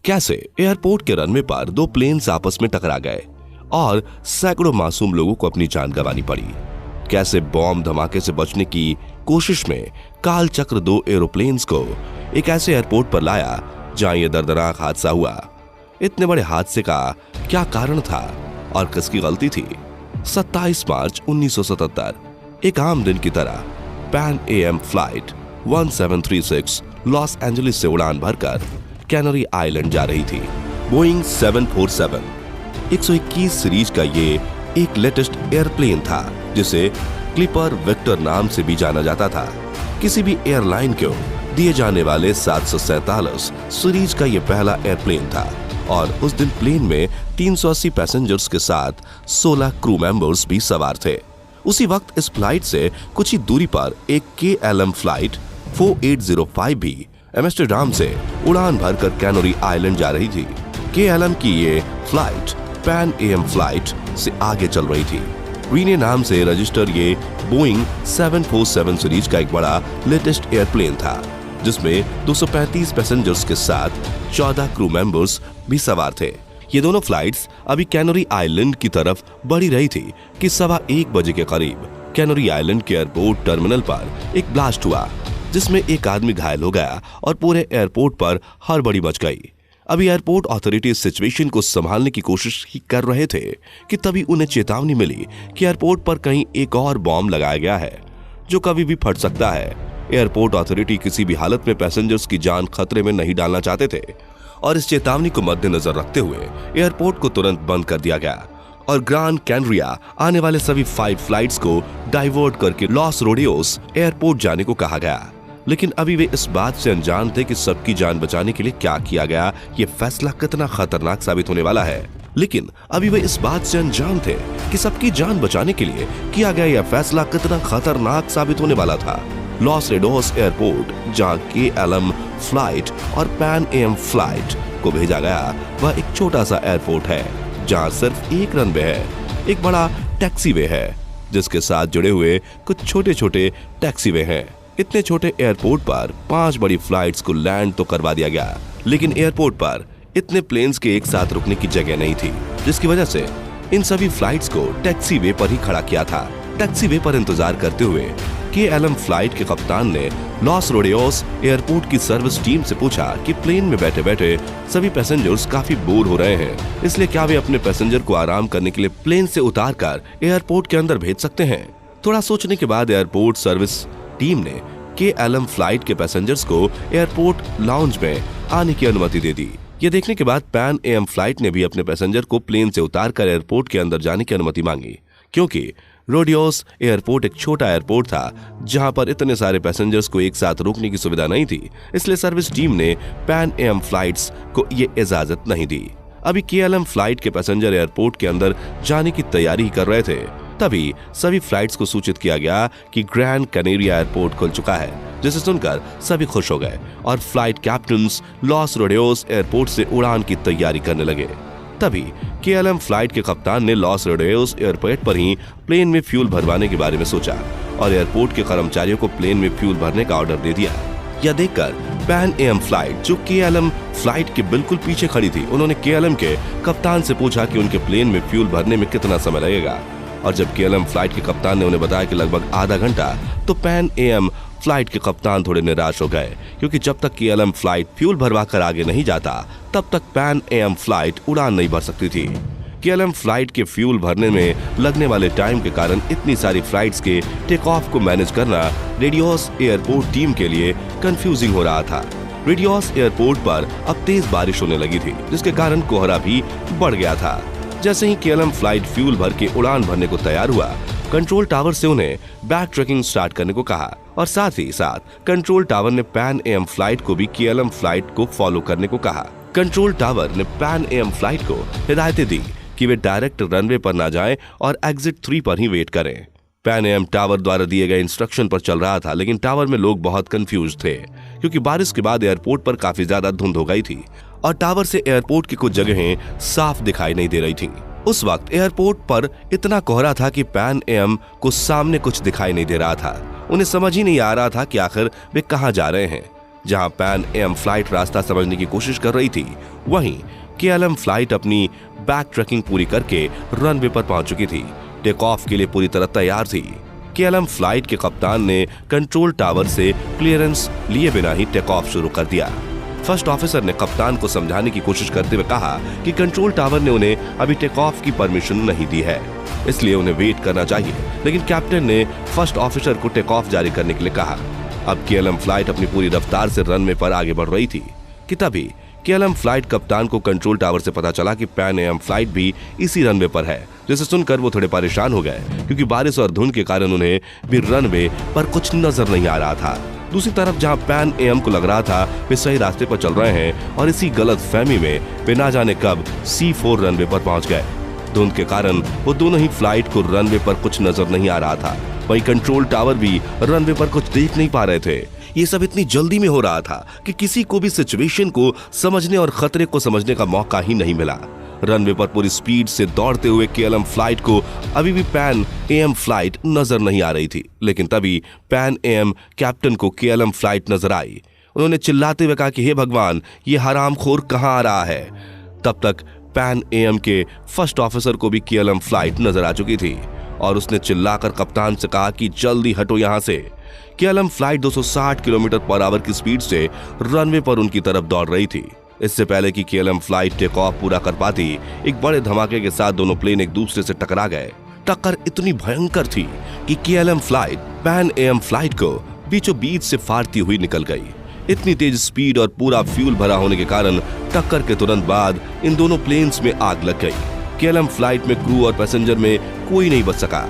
कैसे एयरपोर्ट के रनवे पर दो प्लेन्स आपस में टकरा गए और सैकड़ों मासूम लोगों को अपनी जान गंवानी पड़ी। कैसे बॉम्ब धमाके से बचने की कोशिश में काल चक्र दो एरोप्लेन्स को एक ऐसे एयरपोर्ट पर लाया जहां यह दर्दनाक हादसा हुआ। इतने बड़े हादसे का क्या कारण था और किसकी गलती थी? 27 मार्च 1977 एक आम दिन की तरह pan AM flight 1736 Los Angeles से उड़ान भरकर कैनरी आइलैंड जा रही थी। बोइंग 747 121 सीरीज का ये एक लेटेस्ट एयरप्लेन था जिसे क्लिपर विक्टर नाम से भी जाना जाता था। किसी भी एयरलाइन को दिए जाने वाले 747 सीरीज का ये पहला एयरप्लेन था और उस दिन प्लेन में 380 पैसेंजर्स के साथ 16 क्रू मेंबर्स भी सवार थे। उसी वक्त इस फ्लाइट से कुछ ही दूरी पर एक KLM फ्लाइट 4805 भी एम्स्टर्डम से उड़ान भरकर कैनरी आइलैंड जा रही थी। KLM की ये फ्लाइट पैन AM फ्लाइट से आगे चल रही थी। रीने नाम से रजिस्टर ये बोइंग 747 सीरीज का एक बड़ा लेटेस्ट एयरप्लेन था जिसमें 235 पैसेंजर्स के साथ 14 क्रू मेंबर्स भी सवार थे। ये दोनों फ्लाइट्स अभी कैनरी आइलैंड की तरफ बढ़ी रही थी कि 1:15 बजे के करीब कैनरी आइलैंड के एयरपोर्ट टर्मिनल पर एक ब्लास्ट हुआ जिसमें एक आदमी घायल हो गया और पूरे एयरपोर्ट पर हड़बड़ी मच गई। अभी एयरपोर्ट अथॉरिटी इस सिचुएशन को संभालने की कोशिश ही कर रहे थे कि तभी उन्हें चेतावनी मिली कि एयरपोर्ट पर कहीं एक और बॉम्ब लगाया गया है जो कभी भी फट सकता है। एयरपोर्ट अथॉरिटी किसी भी हालत में पैसेंजर्स की जान खतरे में नहीं डालना चाहते थे और इस चेतावनी को मद्देनजर रखते हुए एयरपोर्ट को तुरंत बंद कर दिया गया और ग्रांड कैनरिया आने वाले सभी 5 फ्लाइट्स को डाइवर्ट करके लॉस रोडियोस एयरपोर्ट जाने को कहा गया। लेकिन अभी वे इस बात से अनजान थे कि सबकी जान बचाने के लिए क्या किया गया, ये फैसला कितना खतरनाक साबित होने वाला है। लेकिन अभी वे इस बात से अनजान थे कि सबकी जान बचाने के लिए किया गया यह फैसला कितना खतरनाक साबित होने वाला था। लॉस रेडोस एयरपोर्ट जहां KLM फ्लाइट और पैन AM फ्लाइट को भेजा गया वह एक छोटा सा एयरपोर्ट है जहां सिर्फ एक रनवे है, एक बड़ा टैक्सीवे है जिसके साथ जुड़े हुए कुछ छोटे छोटे टैक्सीवे हैं। इतने छोटे एयरपोर्ट पर 5 बड़ी फ्लाइट्स को लैंड तो करवा दिया गया लेकिन एयरपोर्ट पर इतने प्लेन्स के एक साथ रुकने की जगह नहीं थी जिसकी वजह से इन सभी फ्लाइट्स को टैक्सीवे पर ही खड़ा किया था। टैक्सीवे पर इंतजार करते हुए KLM फ्लाइट के कप्तान ने लॉस रोडियोस एयरपोर्ट की सर्विस टीम से पूछा कि प्लेन में बैठे बैठे सभी पैसेंजर्स काफी बोर हो रहे हैं, इसलिए क्या वे अपने पैसेंजर को आराम करने के लिए प्लेन से उतारकर एयरपोर्ट के अंदर भेज सकते हैं। थोड़ा सोचने के बाद एयरपोर्ट सर्विस टीम ने KLM फ्लाइट के पैसेंजर्स को एयरपोर्ट लाउंज में आने की अनुमति दे दी। ये देखने के बाद पैन AM फ्लाइट ने भी अपने पैसेंजर को प्लेन से उतारकर एयरपोर्ट के अंदर जाने की अनुमति मांगी क्योंकि रोडियोस एयरपोर्ट एक छोटा एयरपोर्ट था जहां पर इतने सारे पैसेंजर्स को एक साथ रोकने की सुविधा नहीं थी, इसलिए सर्विस टीम ने पैन AM फ्लाइट्स को ये इजाजत नहीं दी। अभी KLM फ्लाइट के पैसेंजर एयरपोर्ट के अंदर जाने की तैयारी कर रहे थे तभी सभी फ्लाइट्स को सूचित किया गया कि ग्रैंड कैनेरिया एयरपोर्ट खुल चुका है, जिसे सुनकर सभी खुश हो गए और फ्लाइट कैप्टन्स लॉस रोडियोस एयरपोर्ट से उड़ान की तैयारी करने लगे। तभी KLM फ्लाइट के कप्तान ने लॉस रोडियोस एयरपोर्ट पर ही प्लेन में फ्यूल भरवाने के बारे में सोचा और एयरपोर्ट के कर्मचारियों को प्लेन में फ्यूल भरने का ऑर्डर दे दिया। यह देखकर पैन AM फ्लाइट जो KLM फ्लाइट के बिल्कुल पीछे खड़ी थी, उन्होंने KLM के कप्तान से पूछा कि उनके प्लेन में फ्यूल भरने में कितना समय लगेगा और जब KLM फ्लाइट के कप्तान ने उन्हें बताया कि लगभग आधा घंटा, तो पैन AM फ्लाइट के कप्तान थोड़े निराश हो गए क्योंकि जब तक KLM फ्लाइट फ्यूल भरवा कर आगे नहीं जाता तब तक पैन AM फ्लाइट उड़ान नहीं भर सकती थी। KLM फ्लाइट के फ्यूल भरने में लगने वाले टाइम के कारण इतनी सारी फ्लाइट्स के टेक ऑफ को मैनेज करना रेडियोस एयरपोर्ट टीम के लिए कंफ्यूजिंग हो रहा था। रेडियोस एयरपोर्ट पर अब तेज बारिश होने लगी थी जिसके कारण कोहरा भी बढ़ गया था। जैसे ही KLM फ्लाइट फ्यूल भर के उड़ान भरने को तैयार हुआ, कंट्रोल टावर से उन्हें बैक ट्रैकिंग स्टार्ट करने को कहा और साथ ही साथ कंट्रोल टावर ने पैन AM फ्लाइट को भी KLM फ्लाइट को फॉलो करने को कहा। कंट्रोल टावर ने पैन AM फ्लाइट को हिदायतें दी कि वे डायरेक्ट रनवे पर ना जाएं और एग्जिट 3 पर ही वेट करें। पैन AM टावर द्वारा दिए गए इंस्ट्रक्शन पर चल रहा था लेकिन टावर में लोग बहुत कंफ्यूज थे क्योंकि बारिश के बाद एयरपोर्ट पर काफी ज्यादा धुंध हो गई थी और टावर से एयरपोर्ट की कुछ जगहें साफ दिखाई नहीं दे रही थी। उस वक्त एयरपोर्ट पर इतना कोहरा था कि पैन AM को सामने कुछ दिखाई नहीं दे रहा था। उन्हें समझ ही नहीं आ रहा था कि आखिर वे कहां जा रहे हैं। जहां पैन एम फ्लाइट रास्ता समझने की कोशिश कर रही थी, वहीं KLM फ्लाइट अपनी बैक ट्रैकिंग पूरी करके रनवे पर पहुंच चुकी थी। टेक ऑफ के लिए पूरी तरह तैयार थी। KLM फ्लाइट के कप्तान ने कंट्रोल टावर से क्लियरेंस लिए बिना ही टेक ऑफ शुरू कर दिया। फर्स्ट ऑफिसर ने कप्तान को समझाने की कोशिश करते हुए कहा कि कंट्रोल टावर ने उन्हें अभी टेक ऑफ की परमिशन नहीं दी है, इसलिए उन्हें वेट करना चाहिए। लेकिन कैप्टन ने फर्स्ट ऑफिसर को टेक ऑफ जारी करने के लिए कहा। अब KLM फ्लाइट अपनी पूरी रफ्तार से रनवे पर आगे बढ़ रही थी कि तभी KLM फ्लाइट कप्तान को कंट्रोल टावर से पता चला कि पैन एम फ्लाइट भी इसी रनवे पर है, जिसे सुनकर वो थोड़े परेशान हो गए, क्योंकि बारिश और धुंध के कारण उन्हें भी रनवे पर कुछ नजर नहीं आ रहा था। दूसरी तरफ जहां पैन एम को लग रहा था वे सही रास्ते पर चल रहे हैं, और इसी गलत फहमी में वे ना जाने कब C4 रनवे पर पहुंच गए। धुंध के कारण वो दोनों ही फ्लाइट को रनवे पर कुछ नजर नहीं आ रहा था। वहीं कंट्रोल टावर भी रनवे पर कुछ देख नहीं पा रहे थे। ये सब इतनी जल्दी में हो रहा था कि किसी को भी सिचुएशन को समझने और खतरे को समझने का मौका ही नहीं मिला। रनवे पर पूरी स्पीड से दौड़ते हुए KLM फ्लाइट को अभी भी पैन AM फ्लाइट नजर नहीं आ रही थी, लेकिन तभी पैन AM कैप्टन को KLM फ्लाइट नजर आई। उन्होंने चिल्लाते हुए कहा कि हे भगवान, ये हरामखोर कहाँ आ रहा है। तब तक पैन AM के फर्स्ट ऑफिसर को भी KLM फ्लाइट नजर आ चुकी थी और उसने चिल्लाकर कप्तान से कहा कि जल्दी हटो यहाँ से। KLM flight 260 kilometre per hour की स्पीड से रनवे पर उनकी तरफ दौड़ रही थी। इससे पहले कि KLM फ्लाइट टेक ऑफ पूरा कर पाती, एक बड़े धमाके के साथ दोनों प्लेन एक दूसरे से टकरा गए। टक्कर इतनी भयंकर थी कि KLM flight pan AM flight को बीचों बीच से फाड़ती हुई निकल गई। इतनी तेज स्पीड और पूरा फ्यूल भरा होने के कारण टक्कर के तुरंत बाद इन दोनों प्लेन्स में आग लग गई। KLM फ्लाइट में क्रू और पैसेंजर में कोई नहीं बच सका।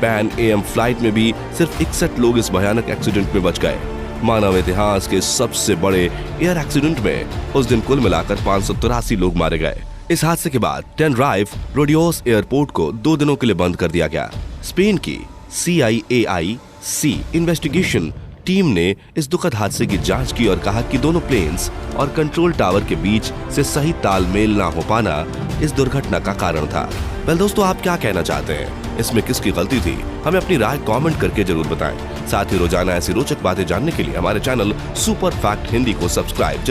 पैन AM फ्लाइट में भी सिर्फ 61 लोग इस भयानक एक्सीडेंट में बच गए। मानव इतिहास के सबसे बड़े एयर एक्सीडेंट में उस दिन कुल मिलाकर 583 लोग मारे गए। इस हादसे के बाद टेनराइफ रोडियोस एयरपोर्ट को 2 दिनों के लिए बंद कर दिया गया। स्पेन की CIAIC इन्वेस्टिगेशन टीम ने इस दुखद हादसे की जांच की और कहा कि दोनों प्लेन्स और कंट्रोल टावर के बीच से सही तालमेल ना हो पाना इस दुर्घटना का कारण था। वेल दोस्तों, आप क्या कहना चाहते हैं? इसमें किसकी गलती थी? हमें अपनी राय कमेंट करके जरूर बताएं। साथ ही रोजाना ऐसी रोचक बातें जानने के लिए हमारे चैनल सुपर फैक्ट हिंदी को सब्सक्राइब